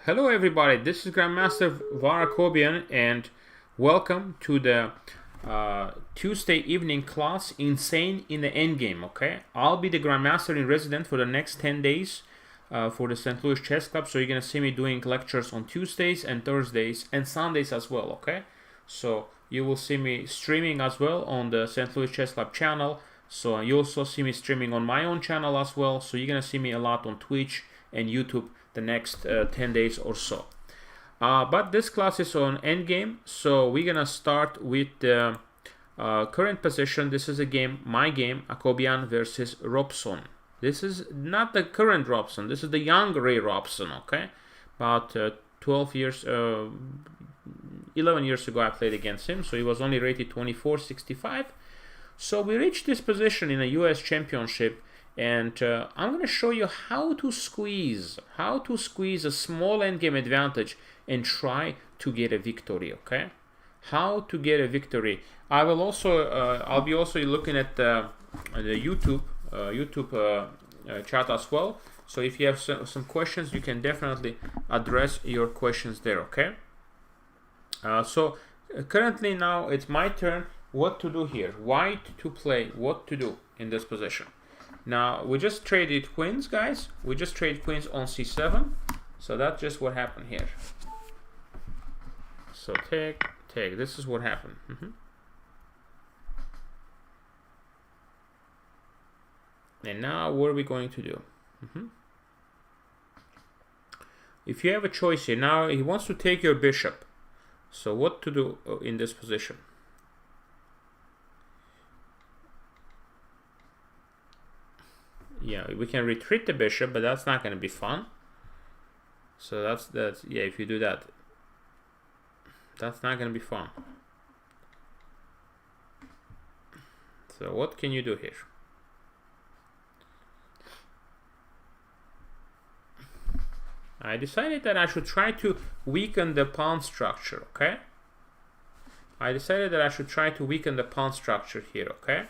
Hello everybody, this is Grandmaster Varuzhan Akobian and welcome to the Tuesday evening class Insane in the Endgame, okay? I'll be the Grandmaster in resident for the next 10 days for the St. Louis Chess Club, so you're gonna see me doing lectures on Tuesdays and Thursdays and Sundays as well, okay? So you will see me streaming as well on the St. Louis Chess Club channel, so you also see me streaming on my own channel as well, so you're gonna see me a lot on Twitch and YouTube the next 10 days or so. But this class is on Endgame, so we're gonna start with the current position. This is a game, my game, Akobian versus Robson. This is not the current Robson, this is the young Ray Robson, okay? About 11 years ago I played against him, so he was only rated 2465. So we reached this position in a US championship, and I'm going to show you how to squeeze a small endgame advantage and try to get a victory, okay? How to get a victory. I'll be also looking at the YouTube chat as well. So if you have some questions, you can definitely address your questions there, okay? Currently now it's my turn. What to do here? White to play. What to do in this position? Now, we just traded queens, guys. We just traded queens on c7. So that's just what happened here. So take. This is what happened. And now, what are we going to do? If you have a choice here, now he wants to take your bishop. So what to do in this position? Yeah, we can retreat the bishop, but that's not going to be fun. So that's yeah, if you do that, that's not going to be fun. So what can you do here? I decided that I should try to weaken the pawn structure, okay? I decided that I should try to weaken the pawn structure here, okay?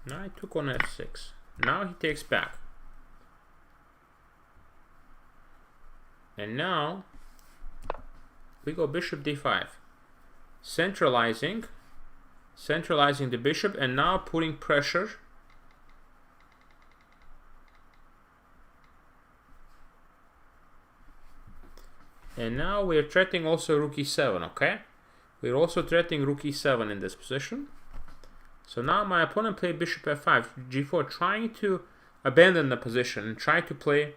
Now I took on f6. Now he takes back. And now we go bishop d5. Centralizing the bishop and now putting pressure. And now we're threatening also rook e7, okay? We're also threatening rook e7 in this position. So now my opponent played bishop f5, g4, trying to abandon the position and try to play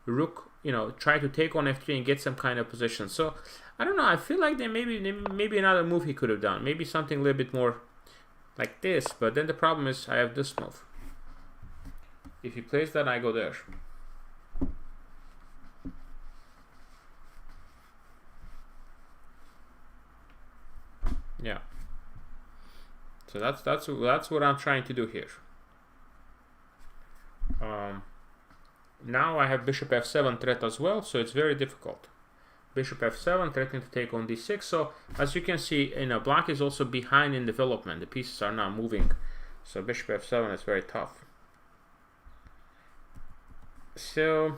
rook, try to take on f3 and get some kind of position. So I don't know, I feel like there maybe another move he could have done, maybe something a little bit more like this, but then the problem is I have this move. If he plays that, I go there. Yeah. So that's what I'm trying to do here. Now I have bishop f7 threat as well, so it's very difficult. Bishop f7 threatening to take on d6. So as you can see, black is also behind in development. The pieces are now moving, so bishop f7 is very tough. So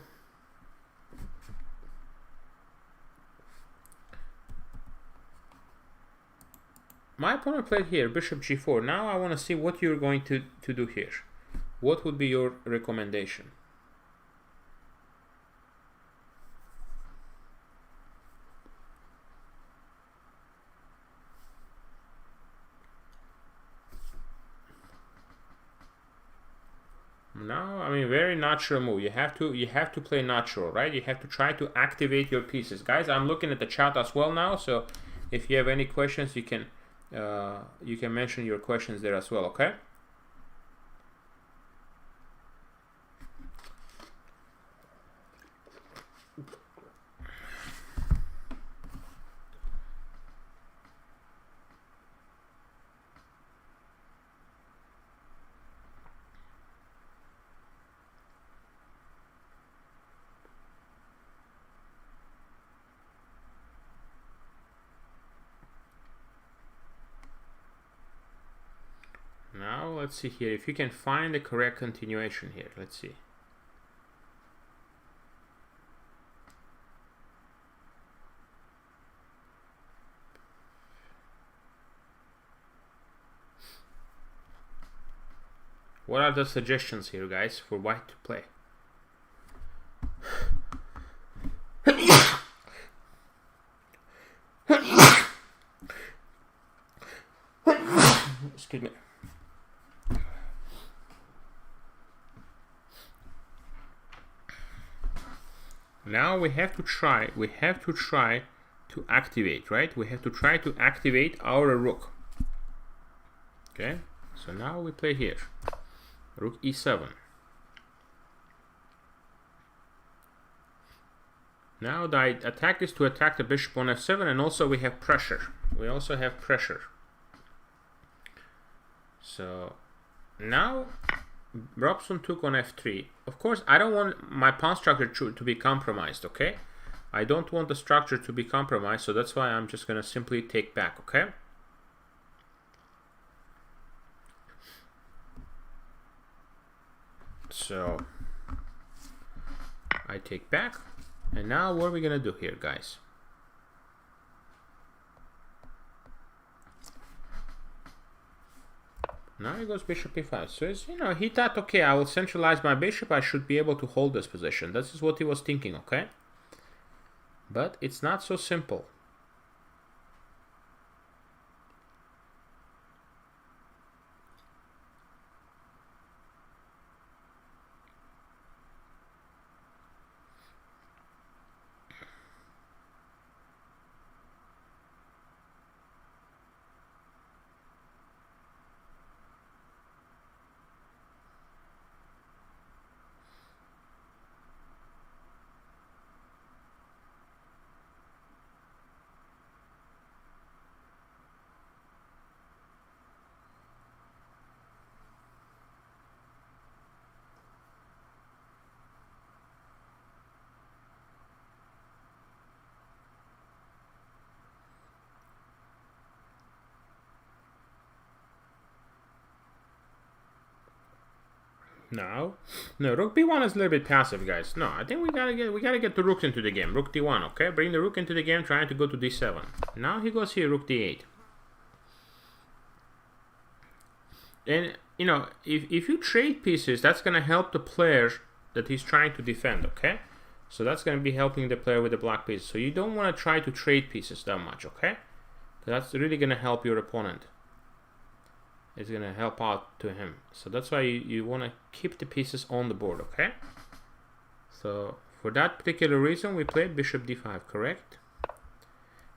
my opponent played here bishop g4. Now I want to see what you're going to do here. What would be your recommendation? Now, I mean, very natural move. You have to play natural, right? You have to try to activate your pieces, guys. I'm looking at the chat as well now, so if you have any questions, you can mention your questions there as well, okay? now let's see here if you can find the correct continuation here. Let's see. What are the suggestions here, guys, for white to play? Excuse me. Now we have to try to activate, right? We have to try to activate our rook. Okay, so now we play here. Rook e7. Now the attack is to attack the bishop on f7, and also we have pressure. So now Robson took on f3. Of course, I don't want my pawn structure to be compromised, okay? I don't want the structure to be compromised, so that's why I'm just going to simply take back, okay? So I take back, and now what are we going to do here, guys? Now he goes bishop e5. So it's, you know, he thought, okay, I will centralize my bishop. I should be able to hold this position. This is what he was thinking, okay? But it's not so simple. No, rook b1 is a little bit passive, guys. No, I think we gotta get the rook into the game. Rook d1, okay? Bring the rook into the game, trying to go to d7. Now he goes here, rook d8. And, you know, if you trade pieces, that's gonna help the player that he's trying to defend, okay? So that's gonna be helping the player with the black pieces. So you don't want to try to trade pieces that much, okay? That's really gonna help your opponent. It's going to help out to him. So that's why you want to keep the pieces on the board, okay? So for that particular reason, we played bishop d5, correct?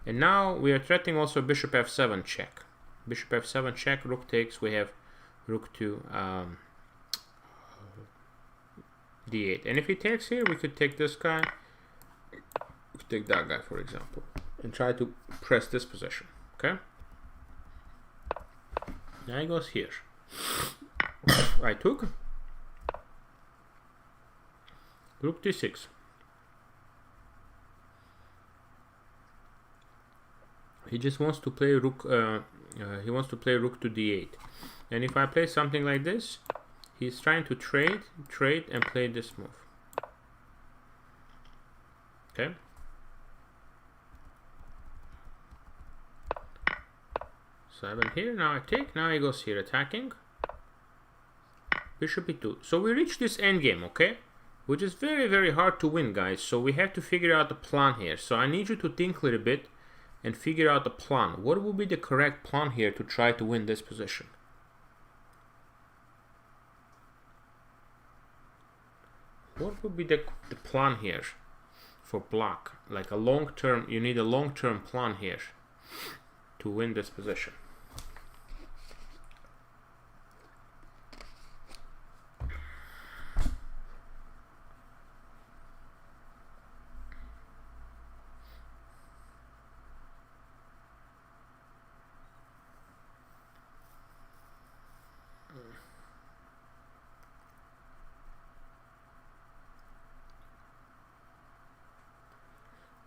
And now we are threatening also bishop f7 check. Bishop f7 check, rook takes, we have rook to d8. And if he takes here, we could take this guy, we could take that guy, for example, and try to press this position, okay? Now he goes here. I took rook d6. He just wants to play rook. He wants to play rook to d8. And if I play something like this, he's trying to trade, and play this move. Okay. So I went here, now I take, now he goes here attacking. Bishop e2. So we reach this endgame, okay? Which is very, very hard to win, guys. So we have to figure out the plan here. So I need you to think a little bit and figure out the plan. What would be the correct plan here to try to win this position? What would be the plan here for black? Like a long-term, you need a long-term plan here to win this position.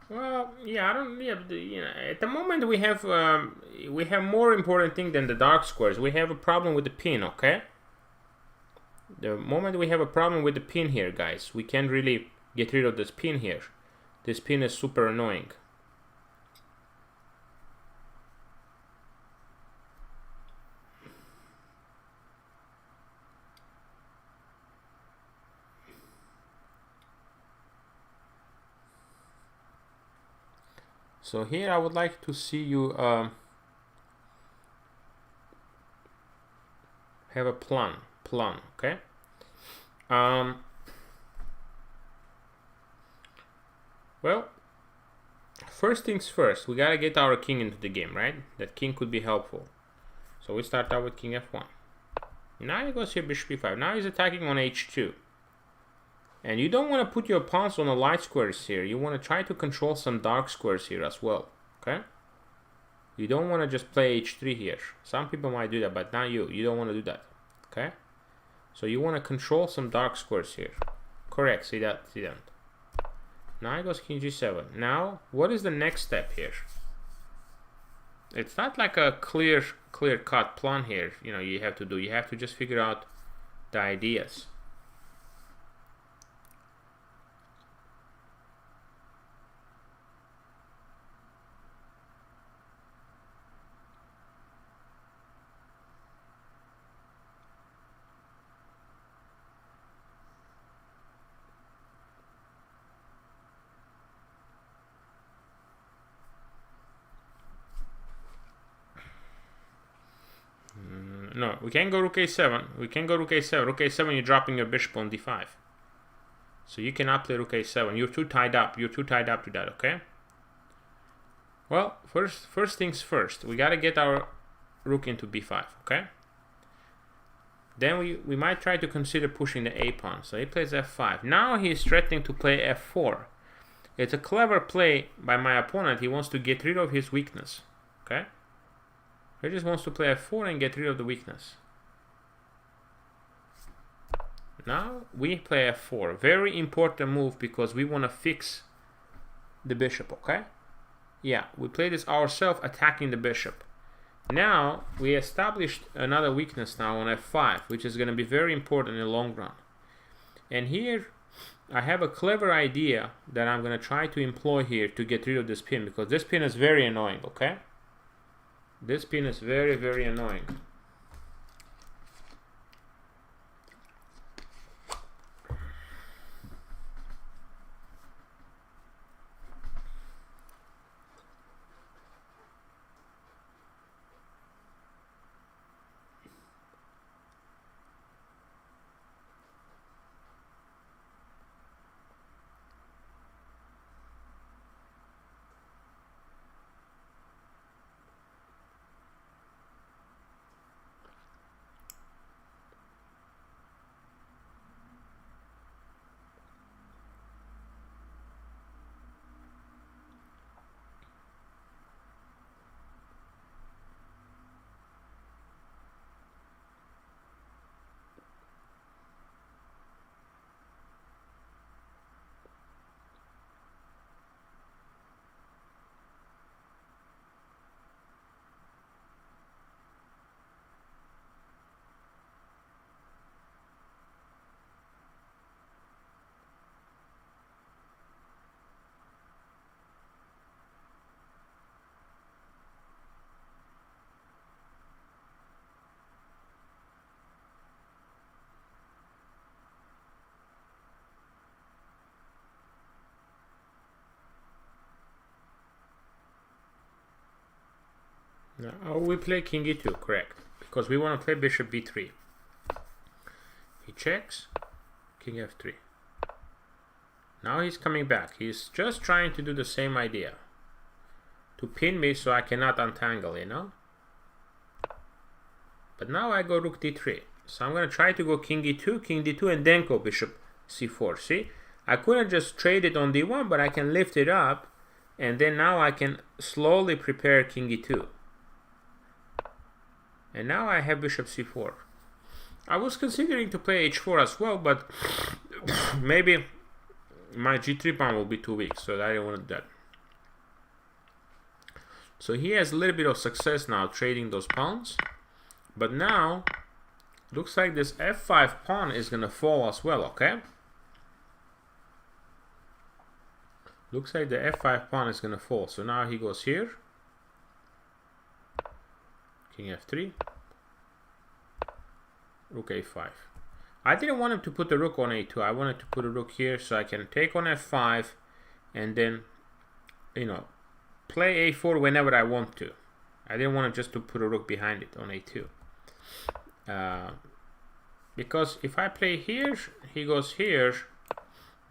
Well, yeah, I don't. Yeah, at the moment we have more important thing than the dark squares. We have a problem with the pin. Okay. The moment we have a problem with the pin here, guys, we can't really get rid of this pin here. This pin is super annoying. So here I would like to see you have a plan, okay? Well, first things first, we gotta get our king into the game, right? That king could be helpful. So we start out with king f1. Now he goes here bishop e5. Now he's attacking on h2. And you don't want to put your pawns on the light squares here. You want to try to control some dark squares here as well, okay? You don't want to just play h3 here. Some people might do that, but not you. You don't want to do that, okay? So you want to control some dark squares here. Correct, see that? Now he goes king g7. Now, what is the next step here? It's not like a clear-cut plan here, you have to do. You have to just figure out the ideas. No, we can't go rook a7. We can't go rook a7. Rook a7, you're dropping your bishop on d5. So you cannot play rook a7. You're too tied up. You're too tied up to that, okay? Well, first things first. We got to get our rook into b5, okay? Then we might try to consider pushing the a pawn. So he plays f5. Now he's threatening to play f4. It's a clever play by my opponent. He wants to get rid of his weakness, okay? He just wants to play f4 and get rid of the weakness. Now we play f4. Very important move because we want to fix the bishop, okay? Yeah, we play this ourselves, attacking the bishop. Now we established another weakness now on f5, which is going to be very important in the long run. And here I have a clever idea that I'm going to try to employ here to get rid of this pin, because this pin is very annoying, okay? This pin is very, very annoying. Now we play king e2, correct? Because we want to play bishop b3. He checks, king f3. Now he's coming back. He's just trying to do the same idea. To pin me so I cannot untangle, you know? But now I go rook d3. So I'm going to try to go king d2, and then go bishop c4. See? I couldn't just trade it on d1, but I can lift it up. And then now I can slowly prepare king e2. And now I have bishop c4. I was considering to play h4 as well, but maybe my g3 pawn will be too weak, so I don't want that. So he has a little bit of success now trading those pawns. But now, looks like this f5 pawn is going to fall as well, okay? Looks like the f5 pawn is going to fall. So now he goes here. King f3. Rook a5. I didn't want him to put the rook on a2. I wanted to put a rook here so I can take on f5 and then, you know, play a4 whenever I want to. I didn't want to just to put a rook behind it on a2. Because if I play here, he goes here.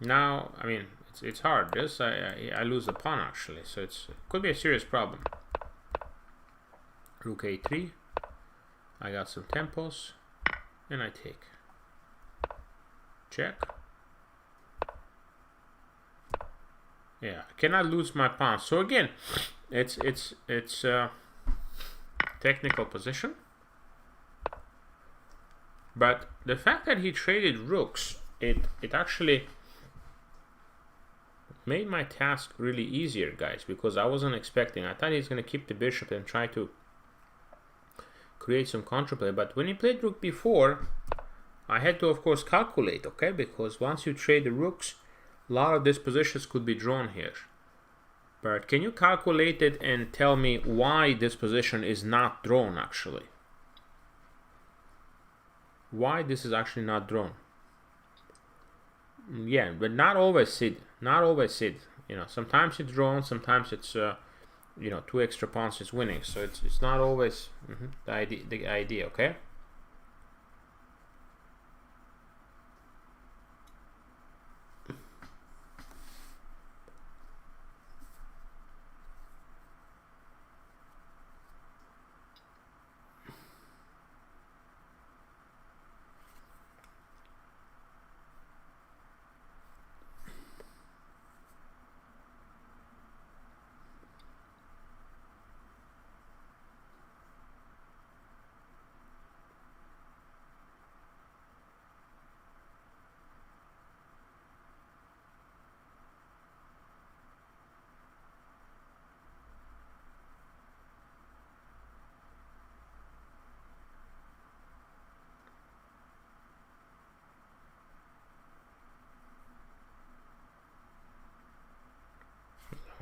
Now, I mean, it's hard. This I lose the pawn actually, so it could be a serious problem. Rook a3. I got some tempos, and I take. Check. Yeah, I cannot lose my pawn. So again, it's technical position. But the fact that he traded rooks, it actually made my task really easier, guys, because I wasn't expecting. I thought he's going to keep the bishop and try to create some counterplay. But when he played rook b4, I had to, of course, calculate, okay? Because once you trade the rooks, a lot of these positions could be drawn here. But can you calculate it and tell me why this position is not drawn, actually? Why this is actually not drawn? Yeah, but not always Sid. Not always Sid. You know, sometimes it's drawn, sometimes it's you know, 2 extra pawns is winning. So it's not always the idea, okay?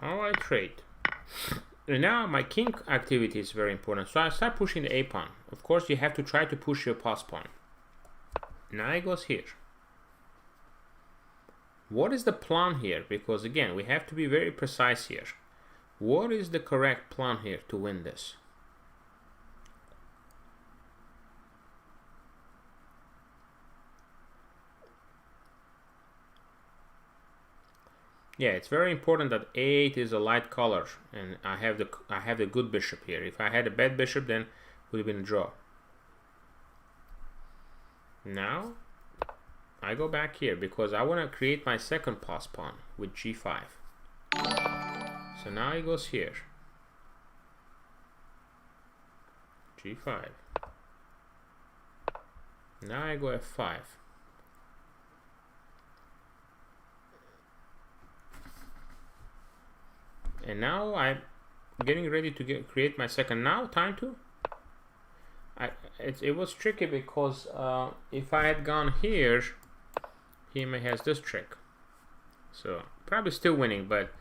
How I trade. And now my king activity is very important. So I start pushing the a pawn. Of course, you have to try to push your pass pawn. Now he goes here. What is the plan here? Because again, we have to be very precise here. What is the correct plan here to win this? Yeah, it's very important that a8 is a light color, and I have the good bishop here. If I had a bad bishop, then it would have been a draw. Now I go back here because I want to create my second pass pawn with g5. So now he goes here. g5. Now I go f5. And now I'm getting ready to create my second. Now time to. It was tricky because if I had gone here, he has this trick. So probably still winning, but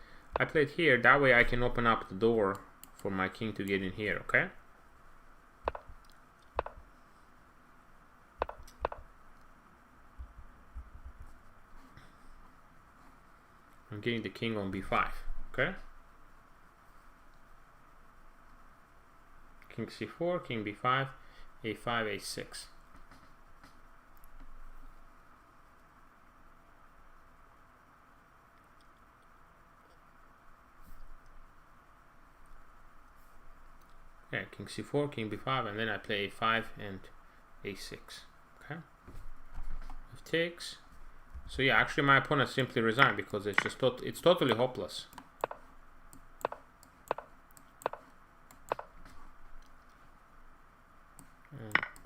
I played here. That way I can open up the door for my king to get in here. Okay. I'm getting the king on b5. Okay. King c4, king b5, a5, a6. Okay, king c4, king b5, and then I play a5 and a6. Okay, f takes. So yeah, actually my opponent simply resigned because it's just it's totally hopeless.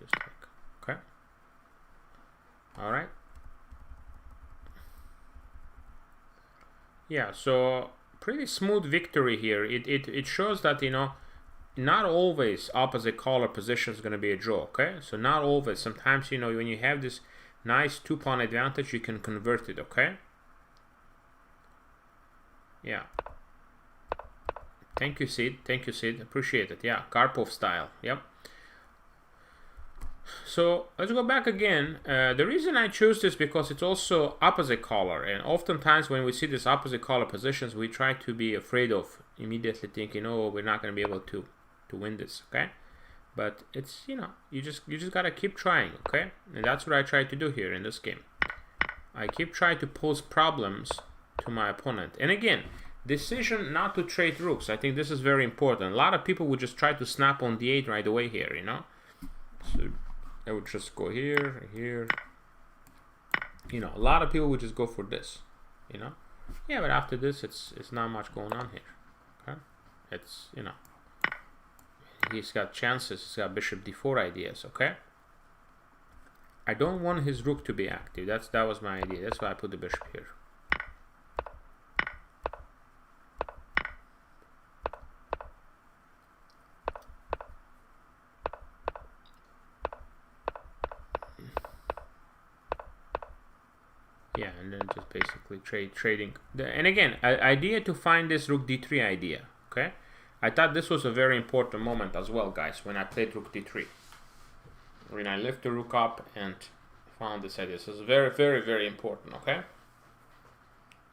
Just take. Okay. All right. Yeah. So pretty smooth victory here. It shows that, you know, not always opposite color position is going to be a draw, okay? So not always. Sometimes, you know, when you have this nice 2-pawn advantage, you can convert it, okay? Yeah. Thank you, Sid. Thank you, Sid. Appreciate it. Yeah, Karpov style. Yep. So let's go back again. The reason I choose this because it's also opposite color, and oftentimes when we see this opposite color positions, we try to be afraid of immediately thinking, oh, we're not going to be able to win this, okay? But it's, you know, you just gotta keep trying, okay? And that's what I try to do here in this game. I keep trying to pose problems to my opponent. And again, decision not to trade rooks. I think this is very important. A lot of people would just try to snap on d8 right away here, you know? So I would just go here, here. You know, a lot of people would just go for this, you know? Yeah, but after this, it's not much going on here, okay? It's, you know, he's got chances. He's got bishop d4 ideas, okay? I don't want his rook to be active. That was my idea. That's why I put the bishop here. Yeah, and then just basically trading. And again, idea to find this rook d3 idea, okay? I thought this was a very important moment as well, guys, when I played rook d3. When I lift the rook up and found this idea. This is very, very, very important, okay?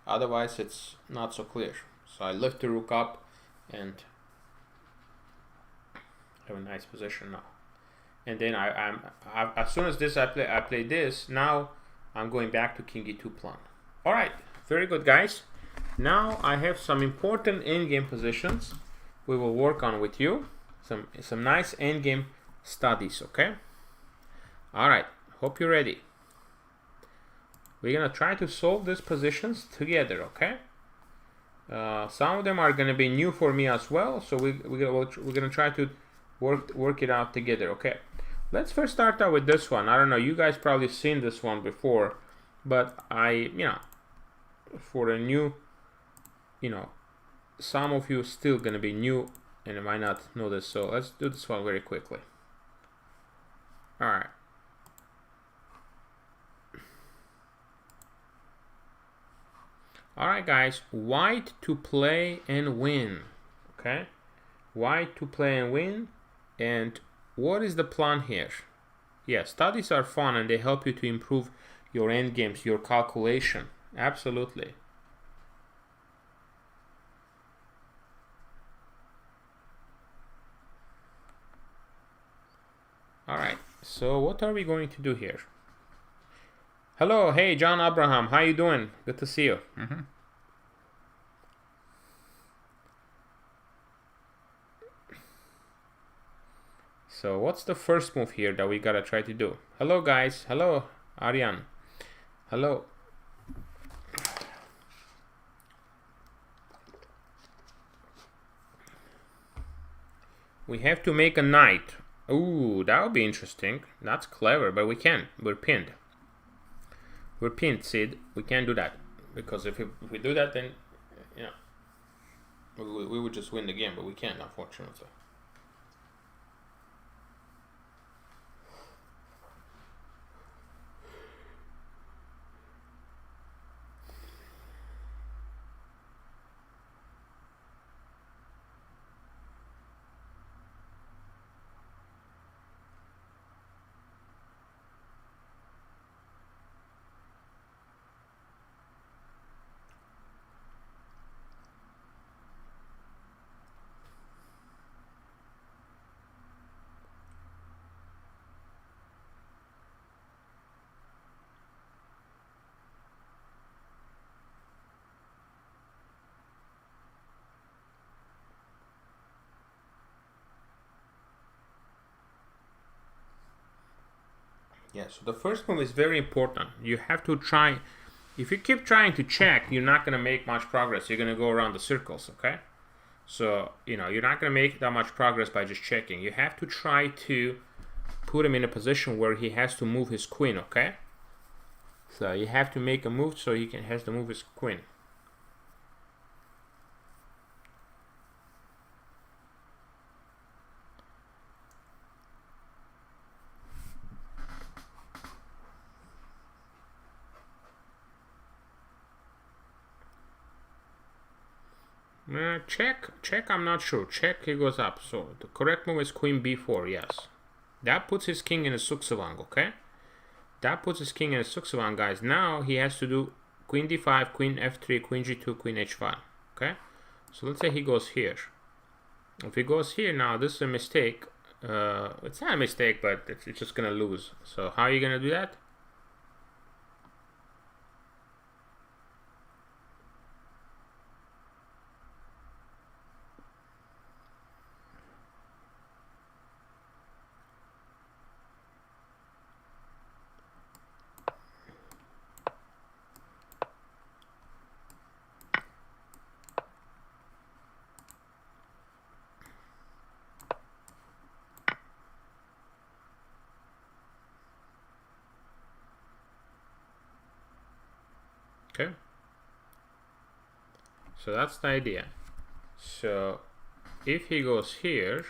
Otherwise, it's not so clear. So I lift the rook up and have a nice position now. And then as soon as this I play this, now I'm going back to king e2 plan. All right, very good, guys. Now I have some important endgame positions we will work on with you. Some nice endgame studies, okay? All right, hope you're ready. We're gonna try to solve these positions together, okay? Some of them are gonna be new for me as well, so we're gonna try to work it out together, okay? Let's first start out with this one. I don't know, you guys probably seen this one before, but for a new, you know, some of you still gonna be new and might not know this, so let's do this one very quickly. All right. All right, guys, white to play and win, okay? White to play and win, and what is the plan here? Yeah, studies are fun and they help you to improve your endgames, your calculation, absolutely. All right, so what are we going to do here? Hello, hey, John Abraham, how you doing? Good to see you. So what's the first move here that we gotta try to do? Hello, guys. Hello, Aryan. Hello. We have to make a knight. Ooh, that would be interesting. That's clever, but we can't. We're pinned. We're pinned, Sid. We can't do that. Because if we do that, then, you know, we would just win the game, but we can't, unfortunately. Yeah, so the first move is very important. You have to try, if you keep trying to check, you're not going to make much progress. You're going to go around the circles, okay? So, you know, you're not going to make that much progress by just checking. You have to try to put him in a position where he has to move his queen, okay? So you have to make a move so he has to move his queen. Check, I'm not sure. Check, he goes up. So the correct move is queen b4, yes. That puts his king in a suksavang, okay? That puts his king in a suksavang, guys. Now he has to do queen d5, queen f3, queen g2, queen h5, okay? So let's say he goes here. If he goes here now, this is a mistake. It's not a mistake, but it's just gonna lose. So how are you gonna do that? Okay, so that's the idea. So if he goes here,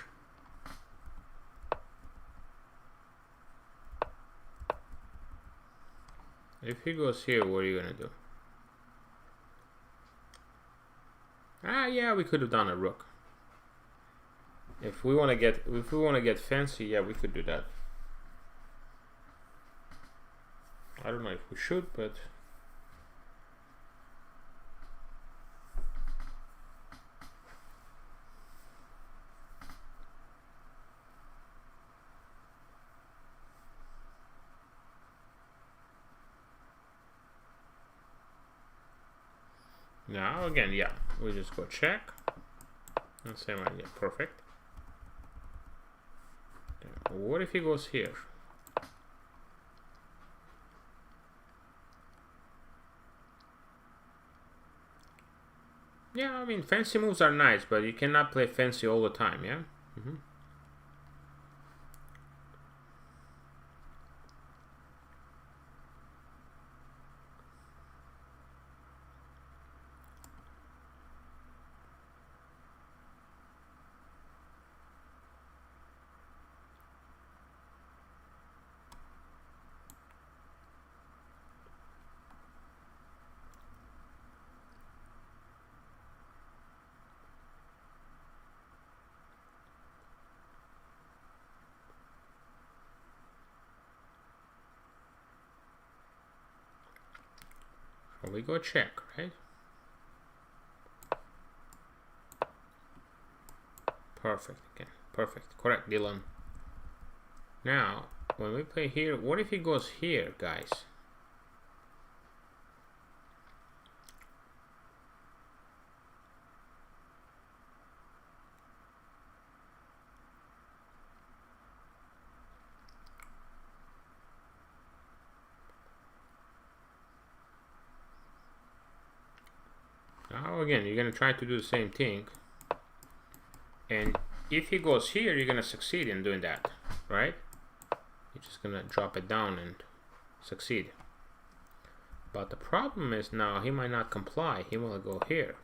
what are you gonna do? Yeah, we could have done a rook. If we want to get fancy, yeah, we could do that. I don't know if we should, but now again, yeah, we just go check. And same idea, perfect. What if he goes here? Yeah, I mean, fancy moves are nice, but you cannot play fancy all the time, yeah? We go check, right? Perfect, again, perfect, correct, Dylan. Now, when we play here, what if he goes here, guys? Now again, you're gonna try to do the same thing, and if he goes here, you're gonna succeed in doing that, right? You're just gonna drop it down and succeed. But the problem is now he might not comply. He will go here.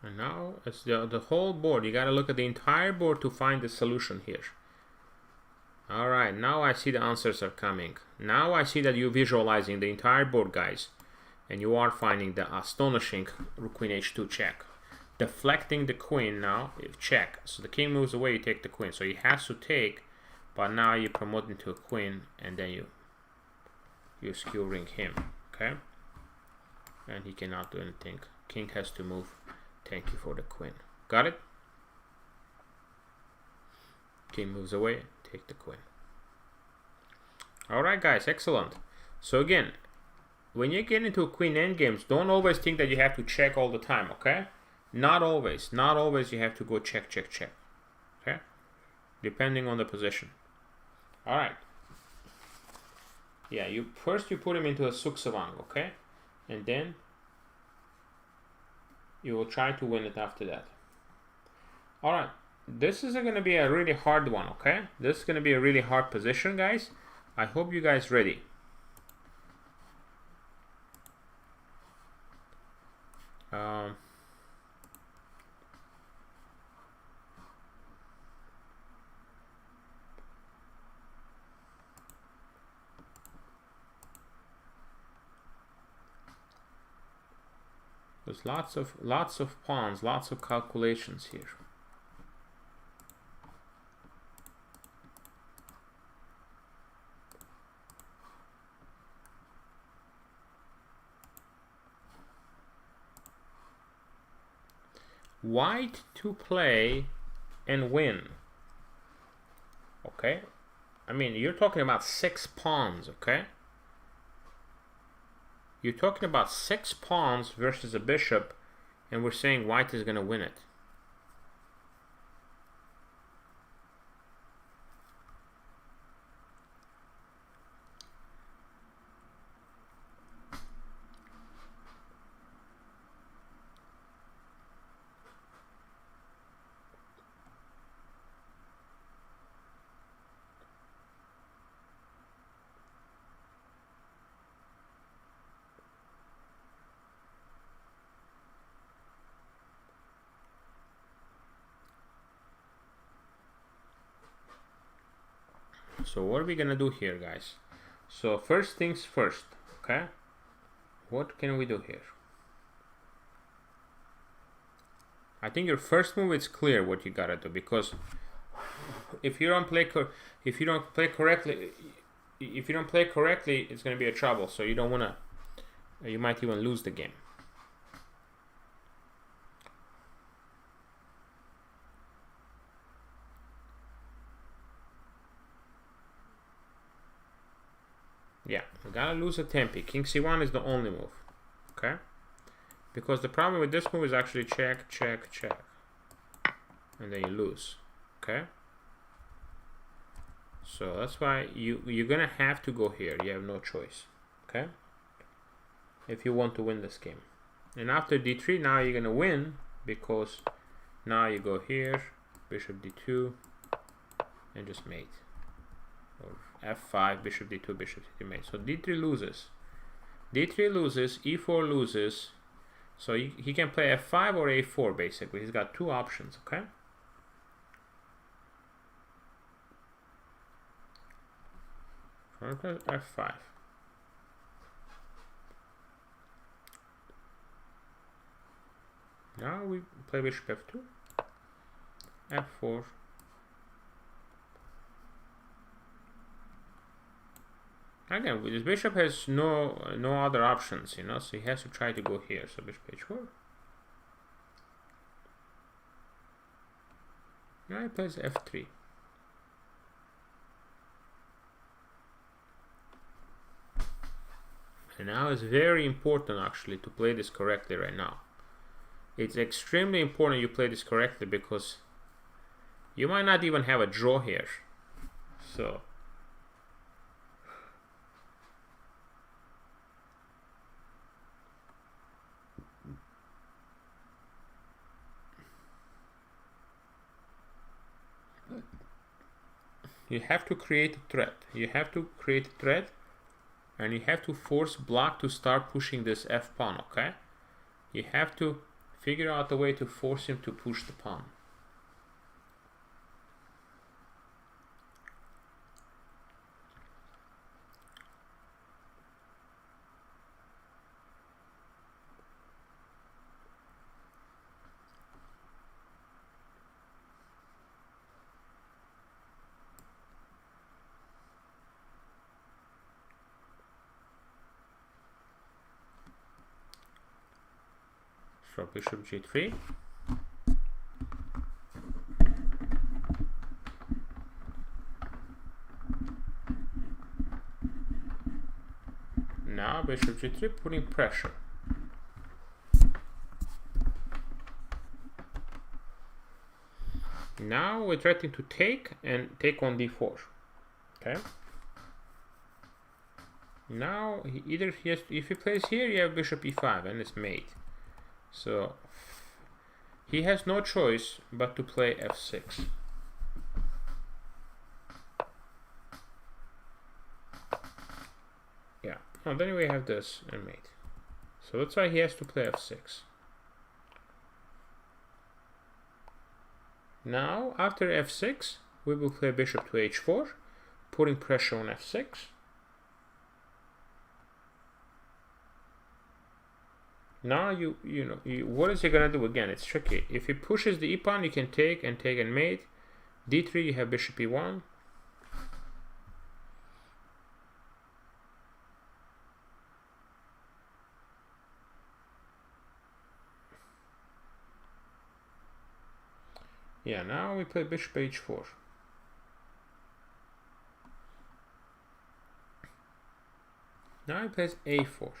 And now it's the whole board. You gotta look at the entire board to find the solution here. Alright, now I see the answers are coming. Now I see that you're visualizing the entire board, guys. And you are finding the astonishing queen h2 check. Deflecting the queen now, if check. So the king moves away, you take the queen. So he has to take, but now you promote into a queen, and then you skew ring him, okay? And he cannot do anything. King has to move. Thank you for the queen. Got it? King moves away, take the queen. Alright guys, excellent. So again, when you get into queen endgames, don't always think that you have to check all the time, okay? Not always. Not always you have to go check, check, check. Okay? Depending on the position. Alright. Yeah, you put him into a suksavang, okay? And then you will try to win it after that. Alright, this is going to be a really hard one, okay? This is going to be a really hard position, guys. I hope you guys ready. There's lots of pawns, lots of calculations here. White to play and win. Okay? I mean, you're talking about 6 pawns, okay? You're talking about 6 pawns versus a bishop, and we're saying white is going to win it. So what are we gonna do here, guys? So first things first, okay? What can we do here? I think your first move is clear what you gotta do, because if you don't play correctly, it's gonna be a trouble. So you don't wanna. You might even lose the game. Yeah, we gotta lose a tempi. King c1 is the only move, okay? Because the problem with this move is actually check, check, check, and then you lose, okay? So that's why you're gonna have to go here. You have no choice, okay? If you want to win this game. And after d3, now you're gonna win, because now you go here, bishop d2, and just mate. Or f5, bishop d2, bishop d3 mate. So d3 loses. d3 loses, e4 loses. So he can play f5 or a4 basically. He's got 2 options, okay? f5. Now we play bishop f2, f4. Again, this bishop has no other options, you know, so he has to try to go here. So bishop h4. Now he plays f3. And now it's very important actually to play this correctly right now. It's extremely important you play this correctly, because you might not even have a draw here. So you have to create a threat. You have to create a threat, and you have to force black to start pushing this f pawn, okay? You have to figure out a way to force him to push the pawn. So bishop g3. Now bishop g3, putting pressure. Now we're threatening to take and take on d4. Okay. Now if he plays here, you have bishop e5 and it's mate. So he has no choice but to play f6. Yeah. Oh, then we have this and mate. So that's why he has to play f6. Now, after f6, we will play bishop to h4, putting pressure on f6. Now what is he gonna do again? It's tricky. If he pushes the e-pawn, you can take and mate. d3, you have bishop e1. Yeah, now we play bishop h4. Now he plays a4.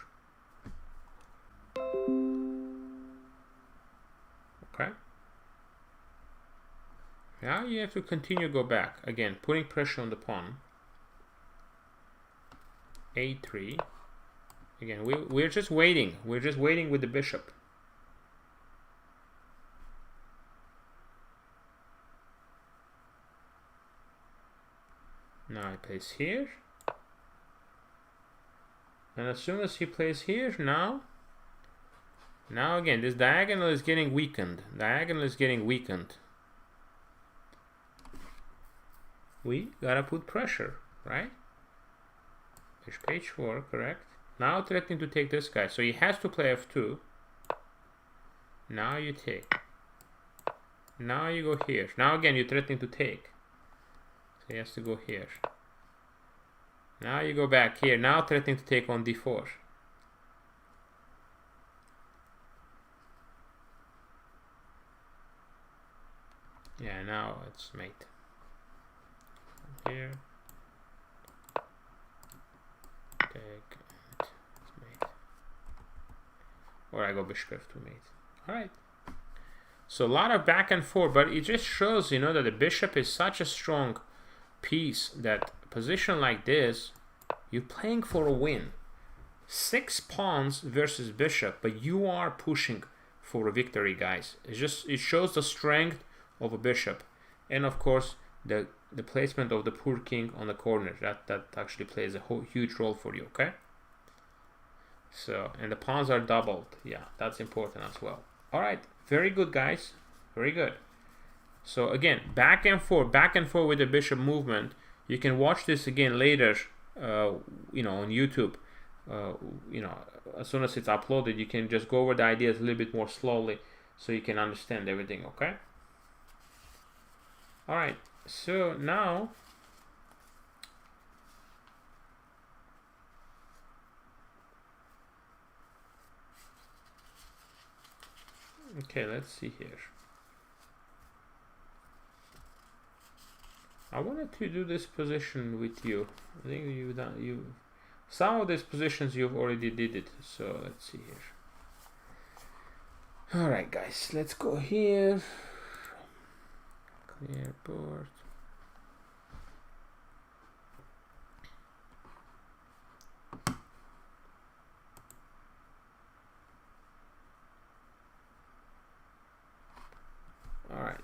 Okay. Now you have to continue go back. Again, putting pressure on the pawn. a3. Again, we're just waiting. We're just waiting with the bishop. Now he plays here. And as soon as he plays here, now again, this diagonal is getting weakened. Diagonal is getting weakened. We gotta put pressure, right? Bishop h4, correct. Now threatening to take this guy. So he has to play f2. Now you take. Now you go here. Now again, you're threatening to take. So he has to go here. Now you go back here. Now threatening to take on d4. Yeah, now it's mate. Here. Take and it's mate. Or I go bishop f2 mate. Alright. So a lot of back and forth, but it just shows, that the bishop is such a strong piece that position like this, you're playing for a win. 6 pawns versus bishop, but you are pushing for a victory, guys. It shows the strength of a bishop, and of course the placement of the poor king on the corner. That actually plays a huge role for you. Okay. So, and the pawns are doubled. Yeah, that's important as well. All right, very good, guys. Very good. So again, back and forth with the bishop movement. You can watch this again later, on YouTube. As soon as it's uploaded, you can just go over the ideas a little bit more slowly so you can understand everything, okay? All right, so now okay, let's see here. I wanted to do this position with you. I think some of these positions you've already did it. So let's see here. All right, guys, let's go here. Clear board. All right.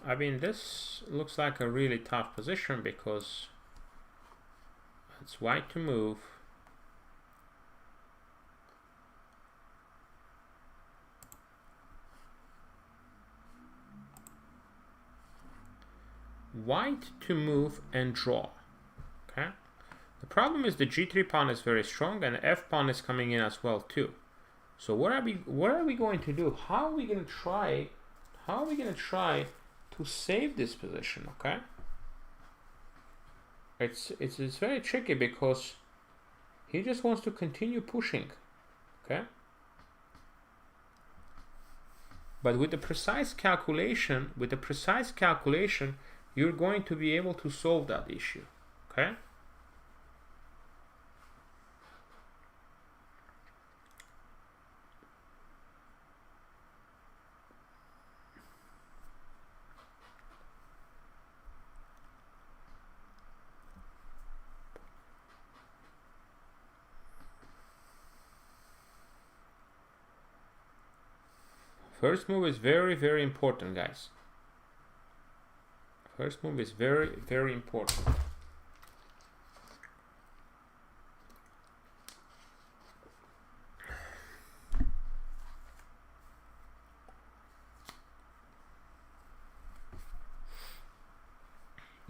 I mean, this looks like a really tough position because it's white to move. White to move and draw. Okay. The problem is the g3 pawn is very strong and the f pawn is coming in as well too. So what are we going to do? How are we going to try to save this position? Okay. It's very tricky because he just wants to continue pushing. Okay. But with the precise calculation, you're going to be able to solve that issue. Okay. First move is very, very important, guys. First move is very, very important.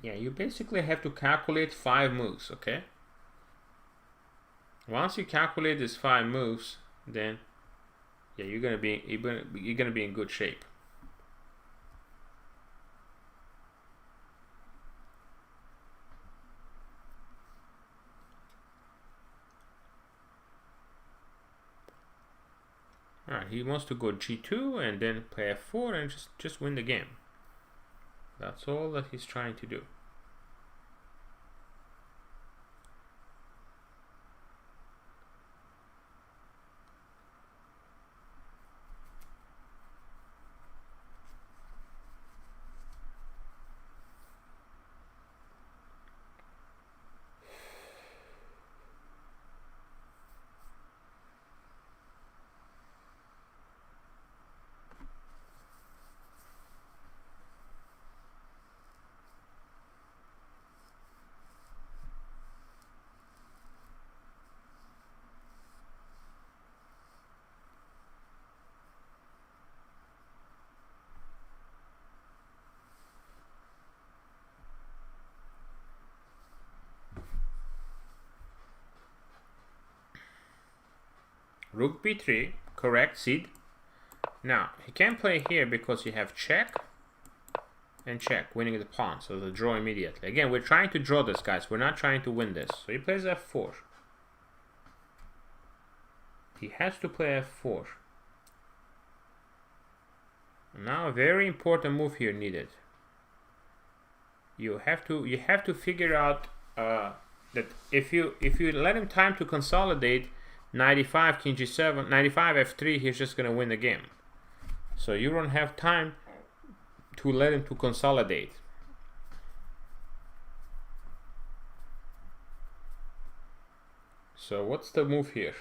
Yeah, you basically have to calculate 5 moves, okay? Once you calculate these 5 moves, then yeah, you're gonna be in good shape. All right, he wants to go G2 and then play F4 and just win the game. That's all that he's trying to do. Rook b3, correct, Sid. Now, he can't play here because you have check and check, winning the pawn, so the draw immediately. Again, we're trying to draw this, guys. We're not trying to win this. So he plays f4. He has to play f4. Now, a very important move here needed. You have to figure out that if you let him time to consolidate, 95 king g7, 95 f3, he's just gonna win the game. So you don't have time to let him to consolidate. So what's the move here?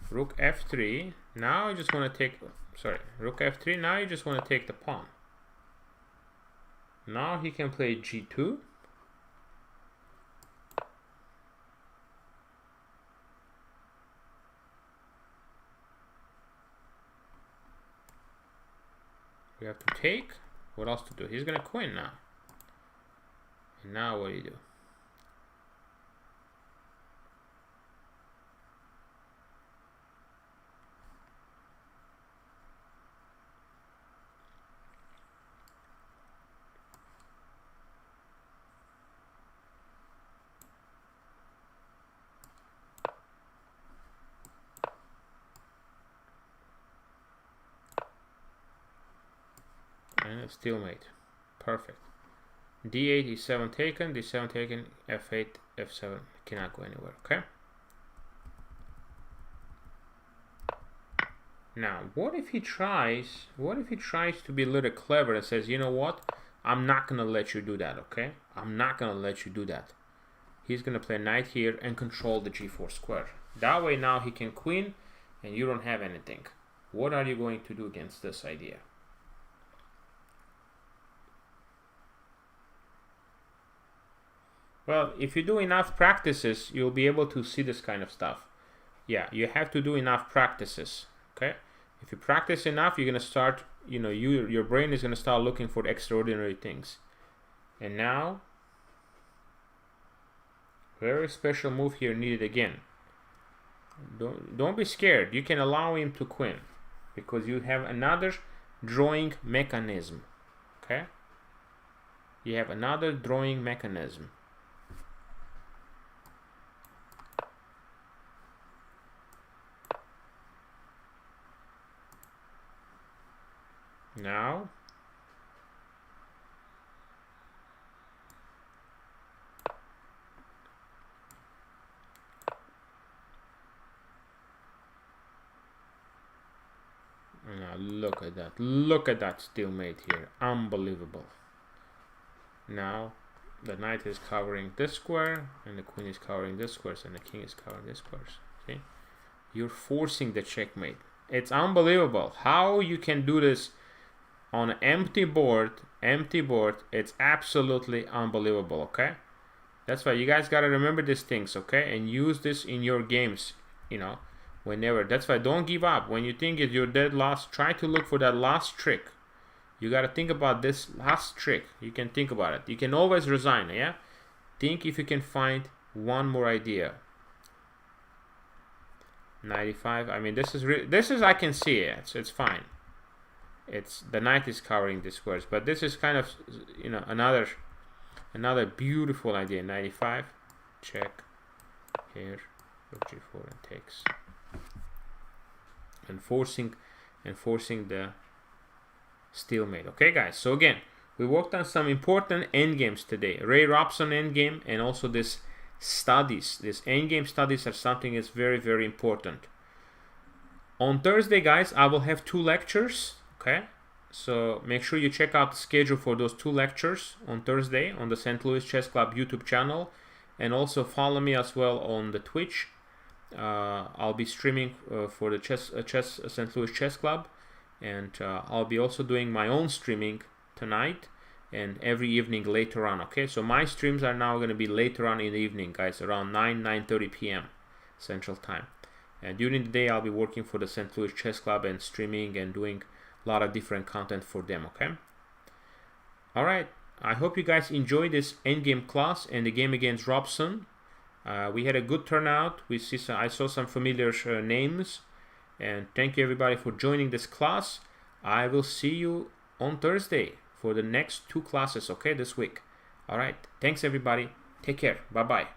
Rook f3. Now you just want to take, sorry, rook f3. Now you just want to take the pawn. Now he can play g2. We have to take. What else to do? He's gonna queen now. And now what do you do? And a stalemate. Perfect. d8, e7 taken, d7 taken, f8, f7. Cannot go anywhere, okay? Now, what if he tries to be a little clever and says, you know what? I'm not gonna let you do that, okay? I'm not gonna let you do that. He's gonna play knight here and control the g4 square. That way now he can queen and you don't have anything. What are you going to do against this idea? Well, if you do enough practices, you'll be able to see this kind of stuff. Yeah, you have to do enough practices, okay? If you practice enough, you're going to start, you know, your brain is going to start looking for extraordinary things. And now, very special move here needed again. Don't be scared. You can allow him to queen because you have another drawing mechanism, okay? You have another drawing mechanism. Now, look at that. Look at that stalemate here. Unbelievable. Now, the knight is covering this square, and the queen is covering this square, and the king is covering this square. See? You're forcing the checkmate. It's unbelievable how you can do this on an empty board. It's absolutely unbelievable. Okay, that's why you guys gotta remember these things, okay, and use this in your games, you know, whenever. That's why don't give up. When you think you're dead lost, try to look for that last trick. You gotta think about this last trick. You can think about it. You can always resign, yeah? Think if you can find one more idea. 95. I mean, this is I can see it. It's fine. It's the knight is covering these words, but this is kind of, you know, another beautiful idea. 95. Check here. G4 and takes. And forcing the stalemate. Okay, guys. So again, we worked on some important endgames today. Ray Robson endgame, and also this studies. This endgame studies are something that's very, very important. On Thursday, guys, I will have 2 lectures. Okay, so make sure you check out the schedule for those 2 lectures on Thursday on the St. Louis Chess Club YouTube channel, and also follow me as well on the Twitch. I'll be streaming for the St. Louis Chess Club, and I'll be also doing my own streaming tonight and every evening later on. Okay, so my streams are now going to be later on in the evening, guys, around 9:30 p.m. Central Time. And during the day, I'll be working for the St. Louis Chess Club and streaming and doing a lot of different content for them. Okay, all right, I hope you guys enjoyed this endgame class and the game against Robson. We had a good turnout. I saw some familiar names, and thank you everybody for joining this class. I will see you on Thursday for the next 2 classes, okay, this week. All right, thanks everybody. Take care. Bye bye.